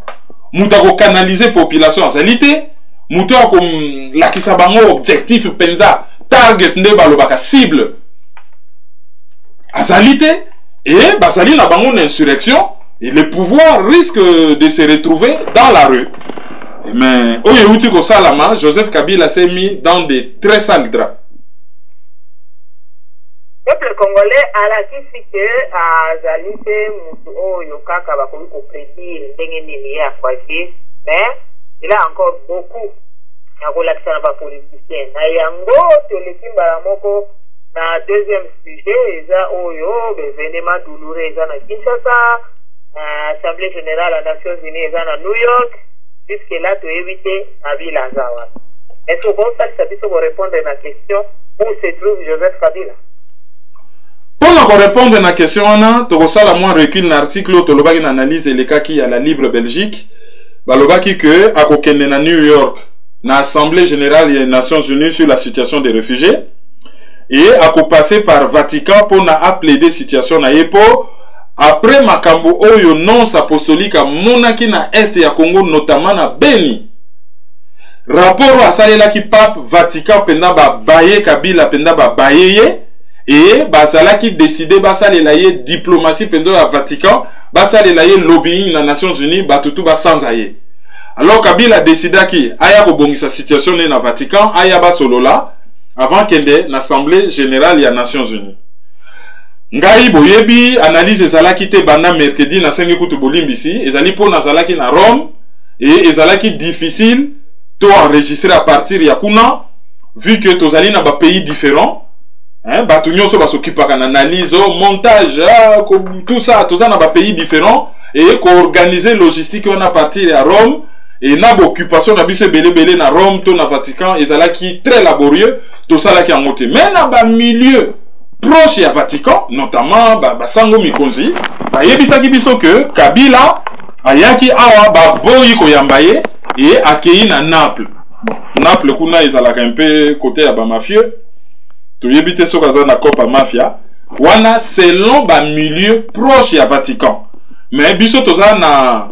muta ko canaliser population en réalité muta ko lakisa bango objectif penza target nde balobaka cible azalité et bazali na bango insurrection et le pouvoir risque de se retrouver dans la rue. Mais Oyeuti ko salama, Joseph Kabila s'est mis dans des très sales draps. Le peuple congolais a la kisi que azali te mutu oyo kaka bakoki ko prédire ndenge nini ya kwaje, mais il a encore beaucoup ya kolakisa na ba politiciens. Na yango toleki mbala moko na deuxième sujet eza oyo bevenema douloureux eza na Kinshasa, Assemblée générale à Nations Unies eza na New York, jusque là to éviter Kabila Zawa. Est-ce que bon ça peut répondre à la question où se trouve Joseph Kabila? Pour répondre à la question, on a la moins recul l'article to lobaki na analyse le cas qui à la Libre Belgique, balobaki que à kokende na New York na Assemblée générale des Nations Unies sur la situation des réfugiés et à passer par Vatican pour na appeler des situations na yepo après makambo oyo non apostolique à monaki na est ya Congo notamment na Beni. Rapport à salela ki pape Vatican penda ba baye Kabila penda ba baye et bazala ki décider basalela ye diplomatie penda à Vatican basalela ye lobbying na Nations Unies batutu ba sans aye. Alors Kabila décida ki aya ko bongisa situation na Vatican aya ba solola avant kende na Assemblée générale ya Nations Unies. Ngai boyebi analyse ezalaki te banda mercredi na sengi kutu bolimbisi ezali po nazalaki na Rome et ezalaki difficile to enregistrer à partir ya kuna vu que tozali na ba pays différents hein batu nyonso basokipaka na analyse montage tout ça toza na ba pays différents et ko organiser logistique on a partir ya Rome et na occupation na biso belé na Rome to na Vatican ezalaki très laborieux to salaki en moté mais na ba milieu proche à Vatican, notamment Sango Mikonzi, yebisaki biso que Kabila ayaki awa boyi ko yambaye et accueilli na Naples. Naples kuna ezalaka un peu côté ya ba mafieux. To yebite sokaza na Copa Mafia wana selon ba milieu proche ya Vatican. Mais biso toza na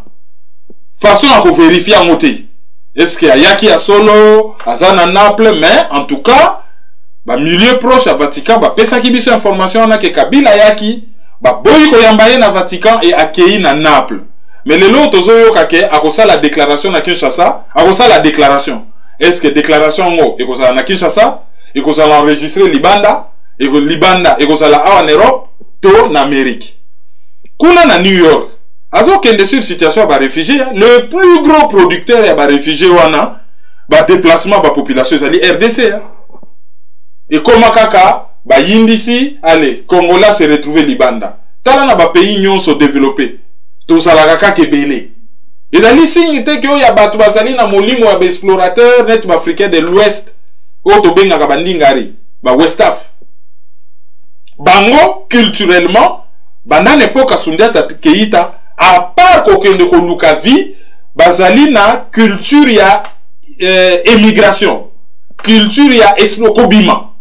façon à vérifier en moté. Est-ce qu'il y a yaki à solo, azana Naples, mais en tout cas, ba milieu proche à Vatican, ba pesa ki biso information na ke Kabila yaki, ba boyi ko yambaye na Vatican et accueilli na Naples. Mais le lot tozo yo kake akosa la déclaration na Kinshasa, akosa la déclaration. Est-ce que déclaration ngo ekosa na Kinshasa, ekosa enregistrer Libanda, et Libanda ekosa la en Europe, to na Amérique. Kuna na New York, azo kende sur situation ba réfugié, le plus gros producteur ya ba réfugié wana, ba déplacement ba population zali RDC. Et comment kaka ba yindisi, allez, Congola se retrouver Libanda. Tala na ba pays nyonso développé. To salaka kaka belé. Et zali signe te que ya batu bazali na molimo ya ba explorateur net ba africain de l'ouest. O to benga ka bandingari, ba Westaf. Bango culturellement, pendant l'époque à Sundiata Keita, à part kokende koluka vi, bazali na culture ya émigration, culture ya exploko bima.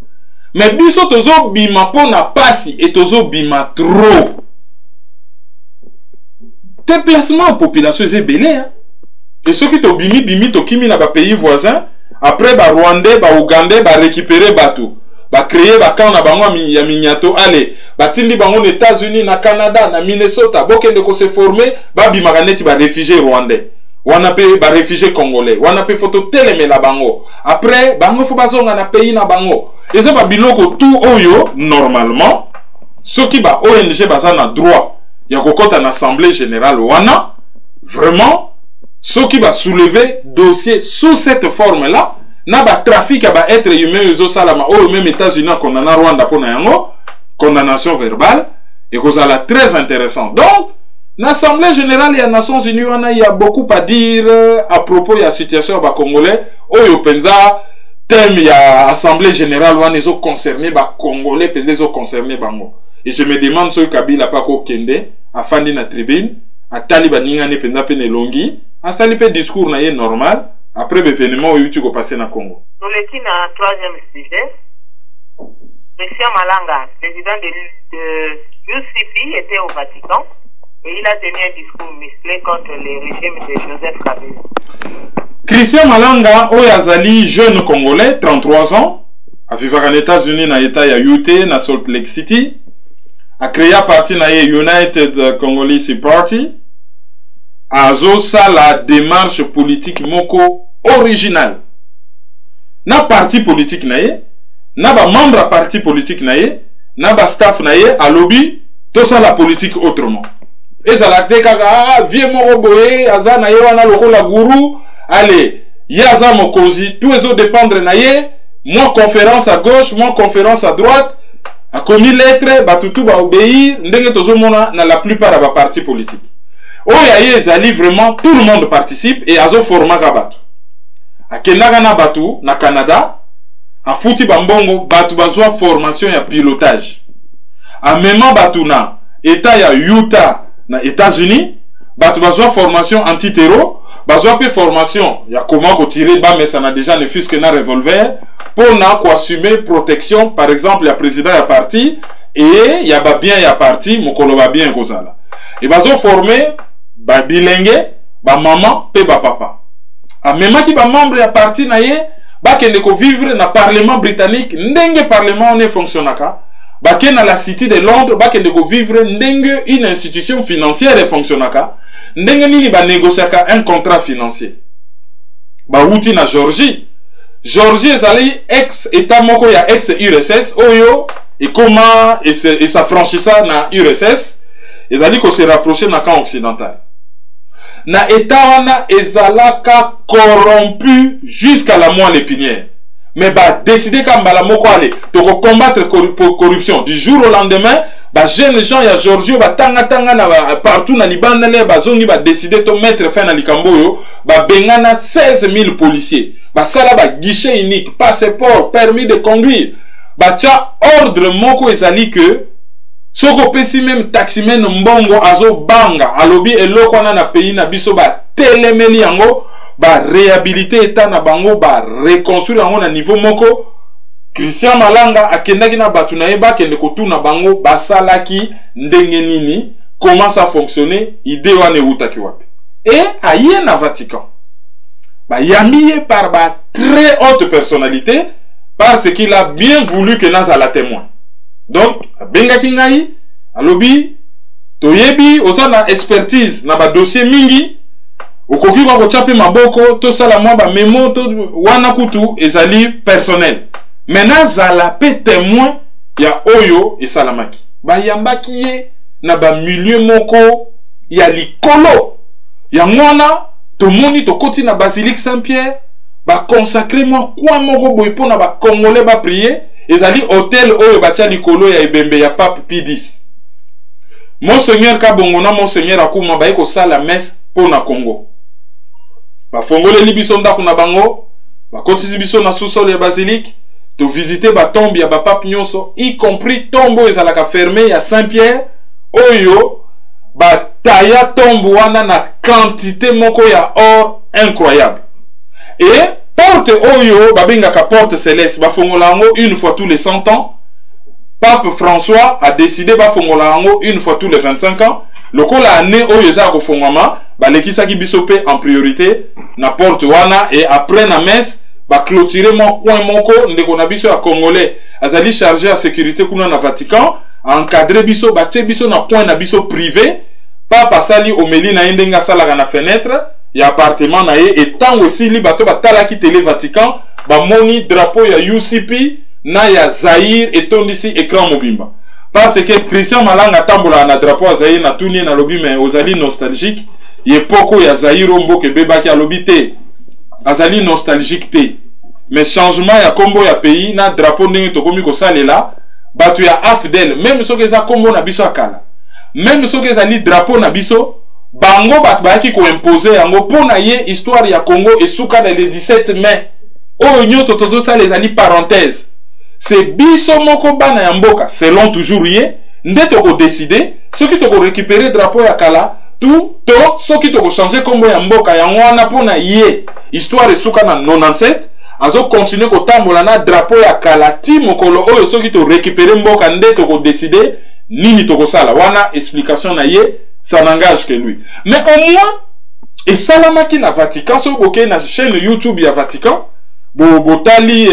Mais biso tozo bima po na pasi et tozo bima trop. Déplacement population c'est belé hein. Et ceux qui to bimi to kimi na ba pays voisins, après ba Rwandais, ba Ougandais, ba récupérer bateau. Ba créer ba camp na bango ya minyato allez batindi bango aux États-Unis na Canada na Minnesota bokende ko se former ba bimaka neti ba réfugiés rwandais wana pe ba réfugiés congolais wana pe photo telemela bango après bango fo bazonga na pays na bango eza ba biloko tout oyo normalement ceux qui ba ONG baza na droit ya kokota na assemblée générale wana vraiment ceux qui va soulever dossier sous cette forme là na ba trafic ba être humain ezo salama o même États-Unis condamna Rwanda pona yango condamnation verbale et kozala très intéressant. Donc l'Assemblée générale des Nations Unies il y a beaucoup à dire à propos de la situation ba congolais oyo penza thème ya assemblée générale wana ezo concerné ba congolais penza ezo concerné bango. Et je me demande ce Kabila pa ko kende afandi na tribune atali ba ninga ne penza pe ne longi asali pe discours na ye normal. Après l'événement où tu vas passer dans le Congo. Nous l'étions dans le troisième sujet. Christian Malanga, président de UCP, était au Vatican et il a tenu un discours musclé contre le régime de Joseph Kabila. Christian Malanga, Oyazali, jeune Congolais, 33 ans, a vécu aux États-Unis dans l'État de Utah, dans Salt Lake City, a créé un parti dans United Congolese Party. Azo sa la démarche politique moko originale. Na parti politique naye, na ba membre parti politique naye, na ba staff naye a lobby to sa la politique autrement. Et ça la kaka vie moko boye aza naye wana lokola guru, allez, yaza mokozi, tous les autres dépendre naye, moi conférence à gauche, moi conférence à droite, a commis lettre, batutu ba obéir, ndenge tozo mona na la plupart ba parti politique. Oya ezali vraiment tout le monde participe et azo forma kabatu. Akendaga na batu na Canada, a futi bambongo batu bazwa formation ya pilotage. A même batu na état ya Utah na États-Unis, batu bazwa formation anti-terror, bazwa pe formation ya comment ko tirer ba mais ça na déjà ne fût que na revolver pour na ko assumer protection par exemple ya président ya parti et ya ba bien ya parti mokolo ba bien kozala. Et bazo former ba bilenge ba maman pe ba papa a même ki ba membre ya parti na ye ba kende ko vivre na parlement britannique ndenge parlement ne fonctionnaka ba ke na la city de Londres ba kende ko vivre ndenge une institution financière e fonctionnaka ndenge nini ba négociaka un contrat financier ba wuti na Georgie ezali ex état moko ya ex URSS oyo et comment et s'affranchissa na URSS ezali ko se rapprocher na camp occidental. Na état wana ezalaka corrompu jusqu'à la moelle épinière. Mais ba décider kambala moko ale to combattre corruption du jour au lendemain, ba jeunes gens ya Georgie ba tanga na partout na Libanda le ba zongi ba décider to mettre fin na likambo yo, ba bengana 16 000 policiers. Ba sala ba guichet unique, passeport, permis de conduire. Ba tia ordre moko ezali que soko pesi même taximen mbongo azo banga alobi eloko wana na pays na biso ba telemeli yango ba réhabiliter état na bango ba reconstruire yango na niveau moko Christian Malanga akendaki na batu na yeba kende kotuna bango basalaki ndenge nini, comment ça fonctionnait, idée wane utaki wapi. Et aye na Vatican. Ba yamiye par ba très haute personnalité parce qu'il a bien voulu que naza la témoin. Donc bengaki ngai alobi toyebi oza na expertise na ba dossier mingi okoki ko chapi maboko to sala mwa ba memo to wana kutu ezali personnel. Maintenant zala pe témoin ya oyo esalamaki. Ba yambaki ye na ba milieu moko ya likolo. Ya ngwana to moni to koti na Basilique Saint-Pierre ba consacrer moi kwa moko boy pona ba congolais ba prier ezali hôtel oyo batia likolo ya ebembe ya Pape Pie X. Monseigneur Kabongona Monseigneur akuma ba ko sala messe pona Congo. Ba fongole libiso ndako na bango ba kotisi biso na sous-sol ya basilique to visiter ba tombe ya ba pape nyonso y compris tombe ezalaka fermé ya Saint-Pierre oyo ba taya tombe wana na quantité moko ya or incroyable. Et porte oyo babengaka porte céleste bafongola yango une fois tous les 100 ans. Pape François a décidé bafongola yango une fois tous les 25 ans. Lokola année oyo eza kofongwama balekisaki biso pe en priorité na porte wana, et après na messe ba clôturer mon coin moko ndeko na biso ya congolais azali chargé à sécurité kuna na Vatican encadrer biso batie biso na coin na biso privé. Papa sali omeli na ndenga salaka na fenêtre ya appartement na ye, et tango sili bato batalaki télé Vatican bamoni drapeau ya UCP na ya Zaïre etondisi écran mobimba. Parce que Christian Malanga tambola na drapeau ya Zaïre na tuni na lobi mais ozali nostalgique ye poko ya Zaïre mboke bebaki alobi te azali nostalgique te, mais changement ya kombo ya pays na drapeau ndenge tokomi ko salela bato ya AFDEL même soki eza kombo na biso akala, même soki ezali drapeau na biso bango bato bayaki ko imposer yango pona ye histoire ya Congo esuka le 17 mai oyo nyonso tozosala ezali parenthèse. C'est biso moko bana ya mboka selon toujours ye nde toko décider soki toko récupérer drapeau ya kala tout to soki toko changer kombo ya mboka yango wana pona ye histoire esuka na 97 azo continuer ko tambola na drapeau ya kala ti mokolo oyo soki to récupérer mboka nde toko décider nini toko sala wana explication na ye, ça n'engage que lui. Mais au moins et salamaki na Vatican so boké na chaîne YouTube ya Vatican Botali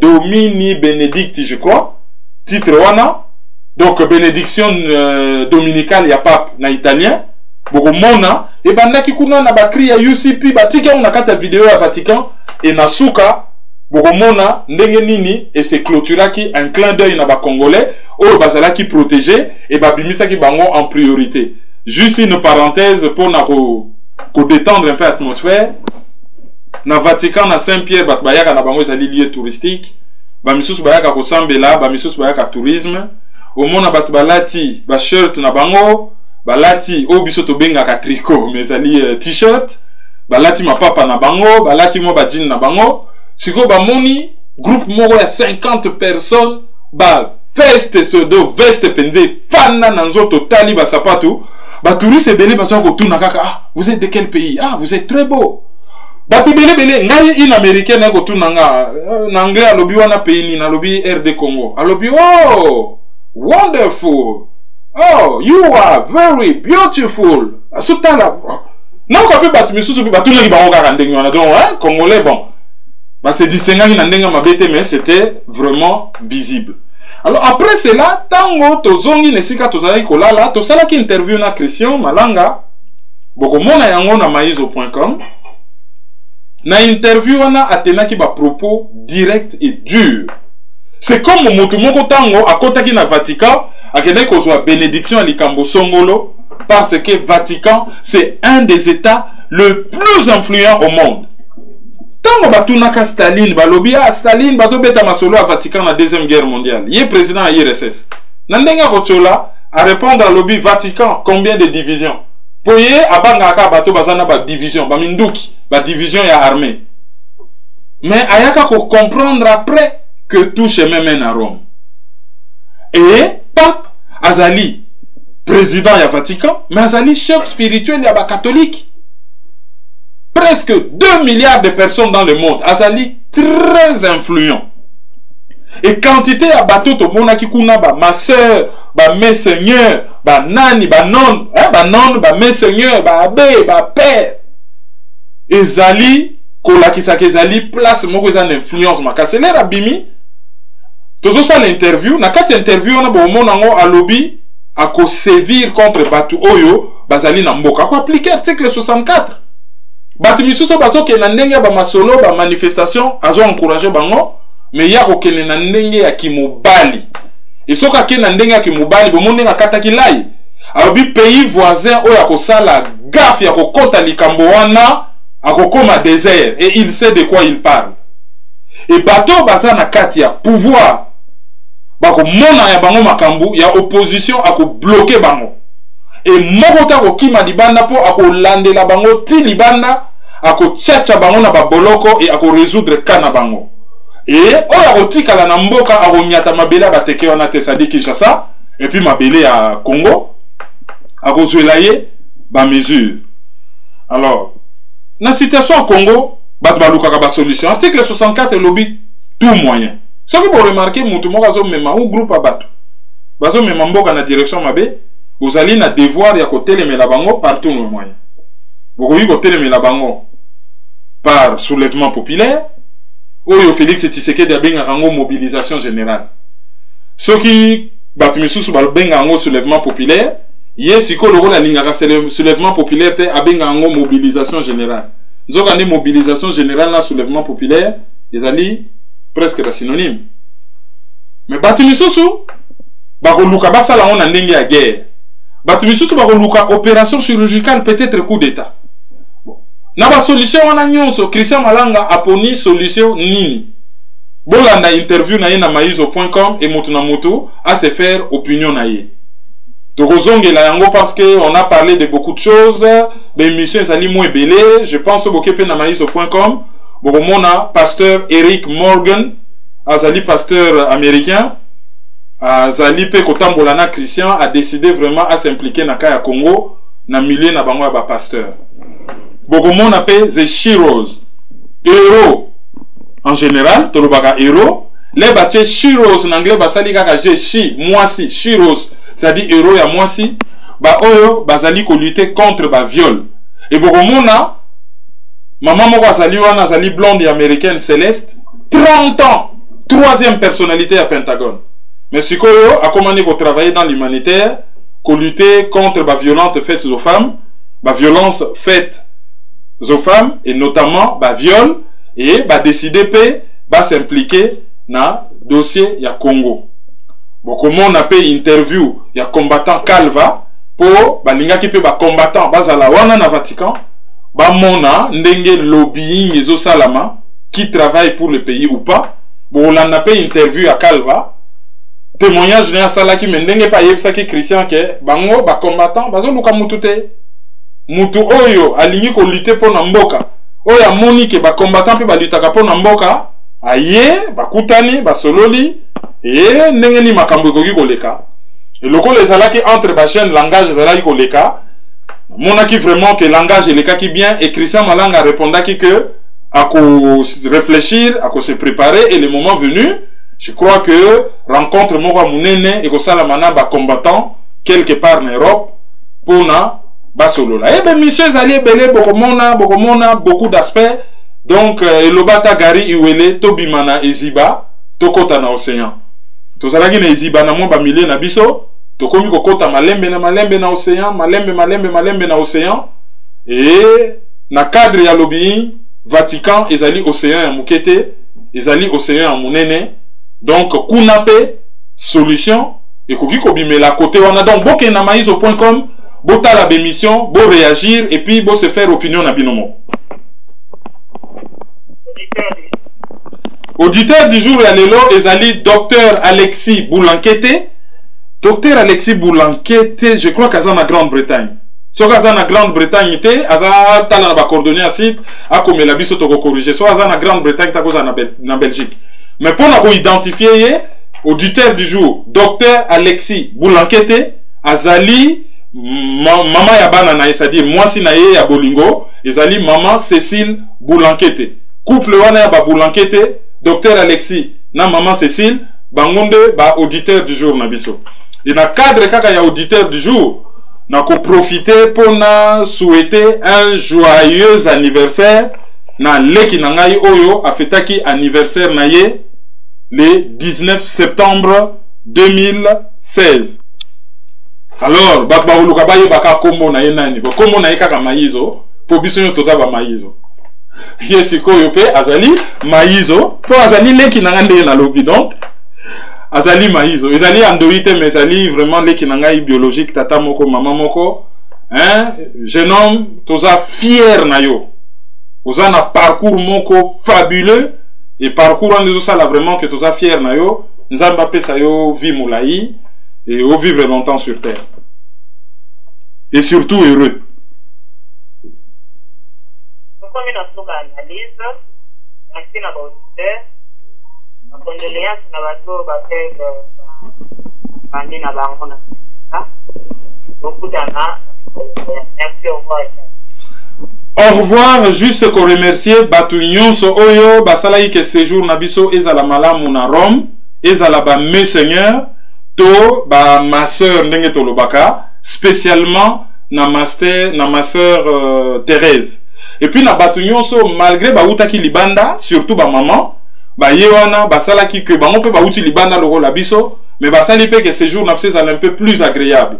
Domini Benedict, je crois, titre wana, donc bénédiction dominicale ya pape na italien, boko mona, et bandaki kuna na bakri ya UCP, batika una kata vidéo ya Vatican, et na suka, boko mona, ndenge nini, et c'est clôturaki un clin d'œil na ba congolais, ou bazalaki protégé, et babimisaki bango en priorité. Juste une parenthèse pour na ko détendre un peu l'atmosphère. Na Vatican na Saint-Pierre bat bayaka na bango ezali lieu touristique, ba misusu bayaka ko sambela, ba misusu bayaka tourisme. Omona bat balati ba shirt na bango, balati o biso to bengaka tricot mais ezali t-shirt, balati mapapa na bango, balati mo ba jean na bango. Siko ba moni groupe moko ya 50 personnes ba veste so do veste pende fana na nzoto tali ba sapatu, ba touriste belé ba so ko tuna kaka, ah vous êtes de quel pays? Ah vous êtes très beau. Bati bele bele ngai in américain na ko tunanga na anglais alobi wana pays ni na lobi RD Congo alobi oh wonderful, oh you are very beautiful asutala na ko fe bati misusu batuna ki bango kaka ndenge wana donc hein congolais bon ba se distinguer na ndenge mabete, mais c'était vraiment visible. Alors après cela tango tozongi nesika tozali kolala tosala ki interview na Christian Malanga boko mona yango na maizo.com. Na interview wana atenaki ba propos direct et dur. C'est comme moto moko tango akotaki na Vatican akende kozwa bénédiction à likambo songolo parce que Vatican c'est un des états le plus influents au monde. Tango batunaka Staline balobi ah Staline bazobeta masolo à Vatican na deuxième guerre mondiale. Yé président à IRSS. Nandenga kochola à répondre à lobby Vatican combien de divisions? Poye abanga bato bazana ba division ba minduki ba division ya armée, mais ayaka ko comprendre après que tout chemin mène à Rome. Et pape azali président ya Vatican, mais azali chef spirituel ya ba catholique. Presque 2 milliards de personnes dans le monde, azali très influent. Et quantité à bateau to mona ki kuna ba masseur, ba messeigneur, ba nani, ba non, ba non, ba messeigneur, ba abbé, ba père. Ezali kolakisa kezali place moko eza na influence makasi le rabimi. Tozo sa l'interview, na kati interview on a bo mona ngo alobi ako sévir contre batu oyo bazali na mboka ko appliquer article 64. Batu misuso bazo ke na ndenge ba masolo ba manifestation azo encourager bango. Mais ya kokene na ndenge ya kimobali. Et soka ke na ndenge ya kimobali bomonde na kata kilai. Alobi pays voisin oyo akosala gaffe ya kokota likambo wana akokoma désert et il sait de quoi il parle. Et bato baza na kati ya pouvoir bako mona ya bango makambu ya opposition ako bloquer bango. Et moko ta kokima libanda po ako landela bango ti libanda ako tchacha bango na baboloko et ako résoudre kana bango. Et oya kotikala na mboka akonyata mabele bateke wana te sadi Kinshasa et puis mabele ya Congo akozwela ye ba mesure. Alors na situation au Congo bat balukaka ba solution article 64 lobby tout moyen. Ce que vous remarquez mutu moko azo mema un groupe abatu bazo mema mboka na direction mabe vous allez na devoir ya kotelemela bango partout le moyen. Vous yi kotelemela bango par soulèvement populaire. Oyo Félix Tshisekedi abenga rango mobilisation générale. Ceux qui battu misusu balbenga rango soulèvement populaire, yesiko loko la linga soulèvement populaire te abenga rango mobilisation générale. Nzoka ni mobilisation générale na soulèvement populaire, ezali presque ba synonyme. Mais battu misusu bakoluka basala on na ndenge ya guerre. Battu misusu bakoluka opération chirurgicale peut-être coup d'état. Na ba solution wana nyonso Christian Malanga aponi solution nini. Bolanda interview na ye na maizo.com et mutu na mutu à se faire opinion na ye. Tokozongela yango parce que on a parlé de beaucoup de choses, l'émission ezali mo ebele, je pense bokepe na maizo.com, bokomona pasteur Eric Morgan, azali pasteur américain, azali pe kotambola na Christian a décidé vraiment à s'impliquer na kaya Congo na milieu na bango ya ba pasteur. Bokomon appelle the heroes. Héros en général, tolobaka héros. Les bâtés heroes en anglais, basali kaka shi, moi si, heroes, c'est-à-dire héros ya moi si, ba oyo basali ko lutter contre ba viol. Et bokomona maman moko azali wana azali blonde américaine Céleste, 30 ans, troisième personnalité à Pentagone. Mais sikoyo a commandé ko travailler dans l'humanitaire, ko lutter contre ba violence faites aux femmes, ba violence faite aux femmes et notamment ba viol et ba décider pe ba s'impliquer na dossier ya Congo. Bon comment on appelle interview ya combattant Calva pour ba linga ki pe ba combattant bazala wana na Vatican ba mona ndenge lobbying ezo salama qui travaille pour le pays ou pas. Bon on a appelle interview ya Calva témoignage na sala ki ndenge pa yebisa ki Christian ke bango ba combattant bazo luka mutute mutu oyo alingi ko lutter pour na mboka oyo amoni ke ba combattant pe ba lutaka pour na mboka aye bakutani basololi et ndenge ni makambo ekoki koleka et lokolo ezalaki entre ba chaîne langage ezalaki koleka monaki vraiment que langage elekaki bien et Christian Malanga répondaki que à réfléchir à se préparer et le moment venu je crois que rencontre moko munene et ko sala mana ba combattant quelque part en Europe pour na basolola. Eh bien, monsieur Zali Belé, bokomona, beaucoup d'aspects. Donc, Elobata Gari Iwele, Tobimana Eziba, Tokota na océan. Tozalaki na Eziba na mwamba mile na biso, Tokomi kokota malembe na océan, malembe na océan. Et, na cadre ya lobbying, Vatican, ezali océan ya mukete, ezali océan ya munene. Donc, kunape, solution, et koki kobimela côté wana. Donc, boke na maizo.com, bota la bémission, bo réagir et puis bo se faire opinion na binomo. Auditeur du jour ya lelo ezali docteur Alexis Boulankete. Docteur Alexis Boulankete, je crois qu'aza na Grande-Bretagne. So aza na Grande-Bretagne te, aza tala na ba coordonnées à site, a comme la biso to ko corriger. So aza na Grande-Bretagne ta koza na Belgique. Mais pour na ko identifier ye, auditeur du jour, docteur Alexis Boulankete, azali maman ya bana na c'est-à-dire mwasi na ye ya bolingo ezali maman Cécile Boulankete couple wana ya ba Boulankete docteur Alexis na maman Cécile bangonde ba auditeur du jour na biso. Et na cadre kaka ya auditeur du jour, na ko profiter pour na souhaiter un joyeux anniversaire na leki na ngai oyo afetaki anniversaire na ye le 19 septembre 2016. Alors bakba uluka baye baka kombo na ye nani bo kombo na ye kaka Maizo po biso nyo toza ba Maizo. Yesi koyo pe azali Maizo po azali leki na ngande na lobi donc azali Maizo ezali andoite mais azali vraiment leki na ngai biologique tata moko mama moko hein jeune homme toza fier na yo oza na parcours moko fabuleux et parcours en ça là vraiment que toza fier na yo nzamba pesa yo vie moulaï et au vivre longtemps sur terre et surtout heureux. Comme une analyse, merci à l'auditeur. Ma condoléance à bateau beaucoup d'années. Merci, au revoir. Au revoir, juste qu'on remercie Batounion so oyo basalayi que séjour nabiso ezala malamu na Rome ezala ba mes seigneurs to ba ma sœur ndenge tolobaka spécialement na master na ma sœur Thérèse. Et puis na Batounion so malgré ba utaki libanda surtout ba maman ba yewana basalaki que bango pe ba uti libanda loko la biso mais basali pe que séjour na c'est un peu plus agréable.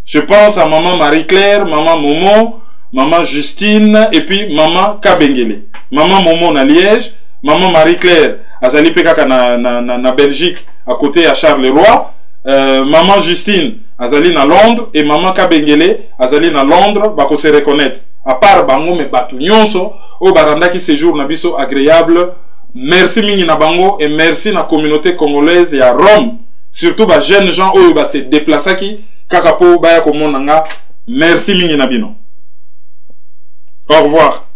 Je pense à maman Marie-Claire, maman Momo, maman Justine et puis maman Kabengele. Maman Momo na Liège, maman Marie-Claire azali pe kaka na Belgique à côté à Charleroi, maman Justine azali na Londres et maman Kabengele azali na Londres bako se reconnaître. À part bango me batu nyonso o baranda ki séjour na biso agréable. Merci mingi na bango et merci na communauté congolaise et à Rome. Surtout ba jeunes gens oyo ba se déplaçaki kaka po baya komona nga. Merci mingi na bino. Au revoir.